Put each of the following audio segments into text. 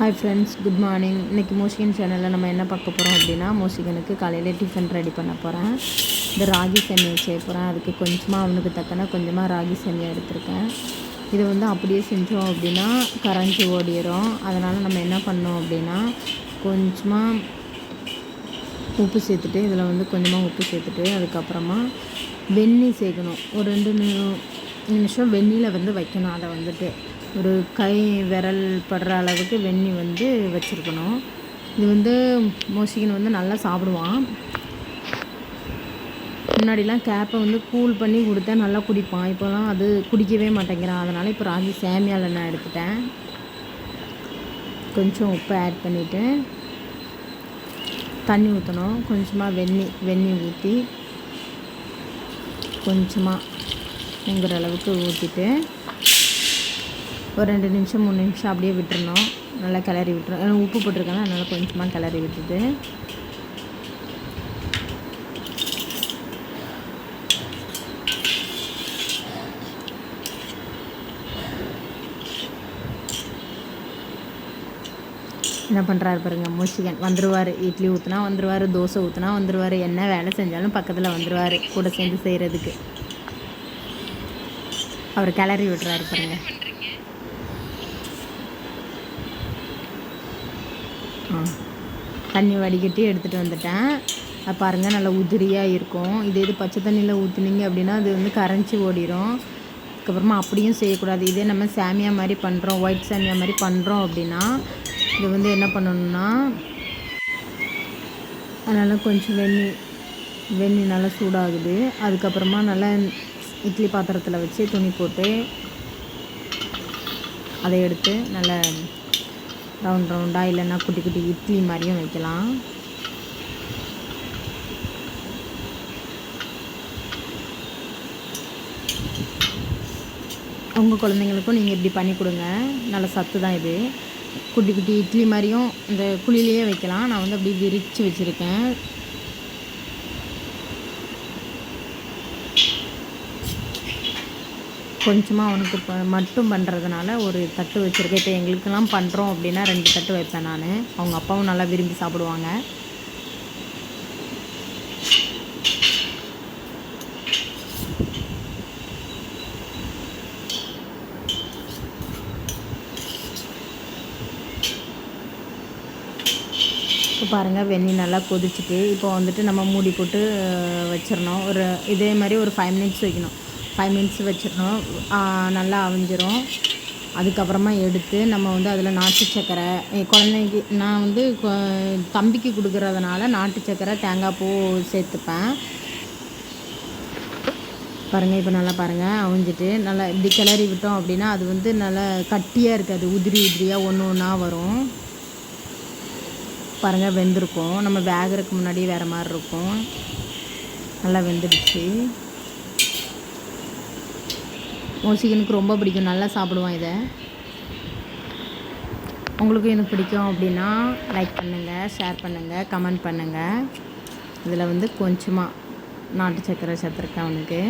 Hi friends, good morning. இன்றைக்கி மோசிகன் சேனலில் நம்ம என்ன பார்க்க போகிறோம் அப்படின்னா, மோசிகனுக்கு காலையில் டிஃபன் ரெடி பண்ண போகிறேன். இந்த ராகி சேமியா செய்ய போகிறேன். அதுக்கு கொஞ்சமாக அவனுக்கு தக்கன கொஞ்சமாக ராகி சேமியா எடுத்திருக்கேன். இதை வந்து அப்படியே செஞ்சோம் அப்படின்னா கரைஞ்சி ஓடிடும். அதனால் நம்ம என்ன பண்ணோம் அப்படின்னா, கொஞ்சமாக உப்பு சேர்த்துட்டு, இதில் வந்து கொஞ்சமாக உப்பு சேர்த்துட்டு, அதுக்கப்புறமா வெந்நீர் சேர்க்கணும். ஒரு 2 நிமிஷம் வெந்நீரில் வந்து வைக்கணும். அதை வந்துட்டு ஒரு கை விரல் படுற அளவுக்கு வெந்நீர் வந்து வச்சுருக்கணும். இது வந்து மோசிகன் வந்து நல்லா சாப்பிடுவான். முன்னாடிலாம் கேப்பை வந்து கூல் பண்ணி கொடுத்தா நல்லா குடிப்பான். இப்போலாம் அது குடிக்கவே மாட்டேங்கிறான். அதனால் இப்போ ராகி சேமியாவில் நான் எடுத்துட்டேன். கொஞ்சம் உப்பு ஆட் பண்ணிவிட்டு தண்ணி ஊற்றணும். கொஞ்சமாக வெந்நீர் ஊற்றி கொஞ்சமாக உங்கிற அளவுக்கு ஊற்றிட்டு ஒரு 2 நிமிஷம் 3 நிமிஷம் அப்படியே விட்டுறணும். நல்லா கிளறி விட்டுரும். ஏன்னா உப்பு போட்டிருக்கேன்னா அதனால் கொஞ்சமாக கிளறி விட்டுட்டு என்ன பண்ணுறாரு பாருங்கள் மோசிகன். வந்துடுவார். இட்லி ஊற்றினா வந்துடுவார், தோசை ஊற்றினா வந்துடுவார், என்ன வேலை செஞ்சாலும் பக்கத்தில் வந்துடுவார் கூட சேர்ந்து செய்கிறதுக்கு. அவர் கிளறி விட்டுறாரு பாருங்கள். தண்ணி வடிகட்டி எடுத்துகிட்டு வந்துட்டேன். அது பாருங்கள், நல்லா உதிரியாக இருக்கும். இது பச்சை தண்ணியில் ஊற்றுனீங்க அப்படின்னா அது வந்து கரைஞ்சி ஓடிடும். அதுக்கப்புறமா அப்படியும் செய்யக்கூடாது. இதே நம்ம சேமியா மாதிரி பண்ணுறோம், ஒயிட் சேமியா மாதிரி பண்ணுறோம் அப்படின்னா இது வந்து என்ன பண்ணணுன்னா, அதனால் கொஞ்சம் வெந்நீர் நல்லா சூடாகுது. அதுக்கப்புறமா நல்லா இட்லி பாத்திரத்தில் வச்சு துணி போட்டு அதை எடுத்து நல்லா ரவுண்டாக இல்லைன்னா குட்டி குட்டி இட்லி மாதிரியும் வைக்கலாம். உங்கள் குழந்தைங்களுக்கும் நீங்கள் இப்படி பண்ணி கொடுங்க. நல்ல சத்து தான் இது. குட்டி குட்டி இட்லி மாதிரியும் இந்த குழியிலேயே வைக்கலாம். நான் வந்து அப்படி விரித்து வச்சுருக்கேன். கொஞ்சமாக அவனுக்கு மட்டும் பண்ணுறதுனால ஒரு தட்டு வச்சுருக்கேன். இப்போ எங்களுக்கெல்லாம் பண்ணுறோம் அப்படின்னா 2 தட்டு வைப்பேன் நான். அவங்க அப்பாவும் நல்லா விரும்பி சாப்பிடுவாங்க. இப்போ பாருங்கள், வெந்நீர் நல்லா கொதிச்சுட்டு இப்போ வந்துட்டு நம்ம மூடி போட்டு வச்சிடணும். இதே மாதிரி ஒரு 5 மினிட்ஸ் வைக்கணும். 5 மினிட்ஸ் வச்சிடணும். நல்லா அவிஞ்சிரும். அதுக்கப்புறமா எடுத்து நம்ம வந்து அதில் நாட்டு சர்க்கரை, குழந்தைக்கு நான் வந்து தம்பிக்கு கொடுக்குறதுனால நாட்டு சர்க்கரை, தேங்காய் பூ சேர்த்துப்பேன். பாருங்கள், இப்போ நல்லா பாருங்கள் அவிஞ்சிட்டு நல்லா இப்படி கிளறி விட்டோம் அப்படின்னா அது வந்து நல்லா கட்டியாக இருக்காது. உதிரியாக ஒன்று ஒன்றா வரும். பாருங்கள், வெந்திருக்கும். நம்ம வேகிறதுக்கு முன்னாடி வேறு மாதிரி இருக்கும். நல்லா வெந்துடுச்சு. மோசிகனுக்கு ரொம்ப பிடிக்கும், நல்லா சாப்பிடுவான் இதை. உங்களுக்கு எனக்கு பிடிக்கும் அப்படின்னா லைக் பண்ணுங்கள், ஷேர் பண்ணுங்கள், கமெண்ட் பண்ணுங்கள். இதில் வந்து கொஞ்சமாக நாட்டு சர்க்கரை சேர்த்துருக்கேன் அவனுக்கு.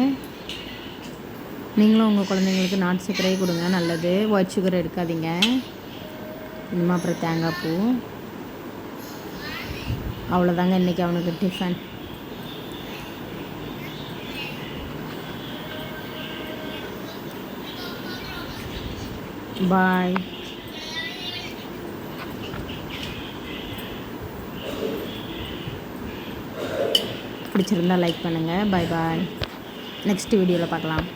நீங்களும் உங்கள் குழந்தைங்களுக்கு நாட்டு சர்க்கரையே கொடுங்க, நல்லது. ஒயிட் சுகர் எடுக்காதீங்க. இன்னுமா அப்புறம் தேங்காய் பூ. அவ்வளோதாங்க இன்றைக்கி அவனுக்கு டிஃபன். பாய். பிடிச்சிருந்தா லைக் பண்ணுங்கள். பாய் பாய். நெக்ஸ்ட் வீடியோவில் பார்க்கலாம்.